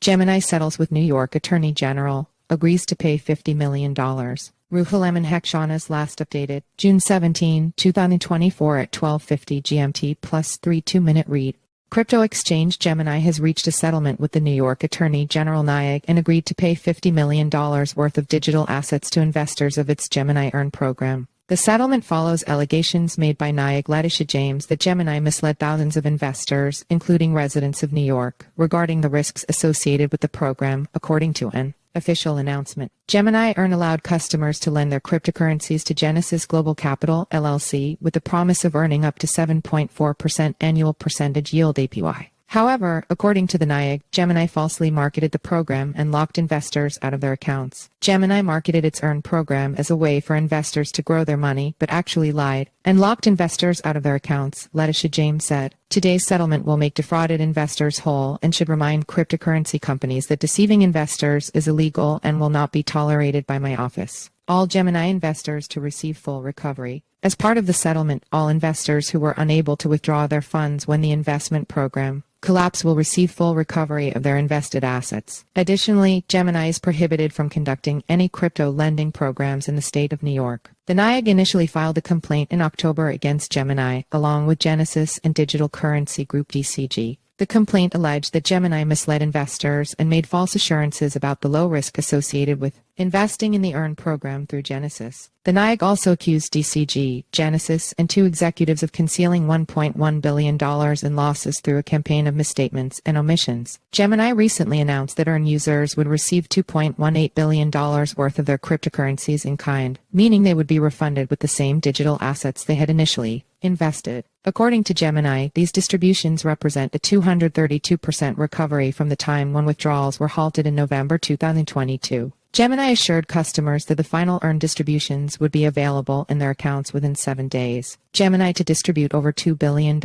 Gemini settles with New York Attorney General, agrees to pay $50 million. Ruholamin Haqshanas last updated, June 17, 2024 at 12:50 GMT plus 3 2-minute read. Crypto exchange Gemini has reached a settlement with the New York Attorney General NYAG and agreed to pay $50 million worth of digital assets to investors of its Gemini Earn program. The settlement follows allegations made by NYAG Letitia James that Gemini misled thousands of investors, including residents of New York, regarding the risks associated with the program, according to an official announcement. Gemini Earn allowed customers to lend their cryptocurrencies to Genesis Global Capital, LLC, with the promise of earning up to 7.4% annual percentage yield APY. However, according to the NYAG, Gemini falsely marketed the program and locked investors out of their accounts. Gemini marketed its Earn program as a way for investors to grow their money, but actually lied and locked investors out of their accounts, Letitia James said. Today's settlement will make defrauded investors whole and should remind cryptocurrency companies that deceiving investors is illegal and will not be tolerated by my office. All Gemini investors to receive full recovery. As part of the settlement, all investors who were unable to withdraw their funds when the investment program collapse will receive full recovery of their invested assets. Additionally, Gemini is prohibited from conducting any crypto lending programs in the state of New York. The NYAG initially filed a complaint in October against Gemini, along with Genesis and Digital Currency Group DCG. The complaint alleged that Gemini misled investors and made false assurances about the low risk associated with investing in the Earn program through Genesis. The NYAG also accused DCG, Genesis, and two executives of concealing $1.1 billion in losses through a campaign of misstatements and omissions. Gemini recently announced that Earn users would receive $2.18 billion worth of their cryptocurrencies in kind, meaning they would be refunded with the same digital assets they had initially invested. According to Gemini, these distributions represent a 232% recovery from the time when withdrawals were halted in November 2022. Gemini assured customers that the final Earn distributions would be available in their accounts within 7 days. Gemini to distribute over $2 billion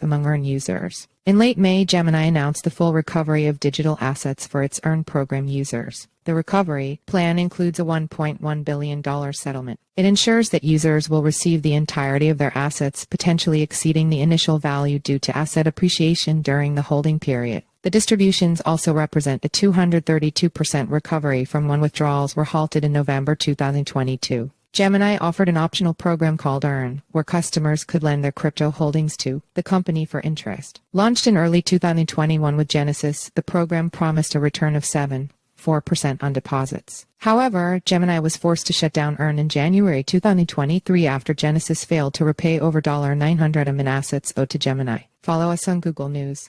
among Earn users. In late May, Gemini announced the full recovery of digital assets for its Earn program users. The recovery plan includes a $1.1 billion settlement. It ensures that users will receive the entirety of their assets, potentially exceeding the initial value due to asset appreciation during the holding period. The distributions also represent a 232% recovery from when withdrawals were halted in November 2022. Gemini offered an optional program called Earn, where customers could lend their crypto holdings to the company for interest. Launched in early 2021 with Genesis, the program promised a return of 7.4% on deposits. However, Gemini was forced to shut down Earn in January 2023 after Genesis failed to repay over $900 in assets owed to Gemini. Follow us on Google News.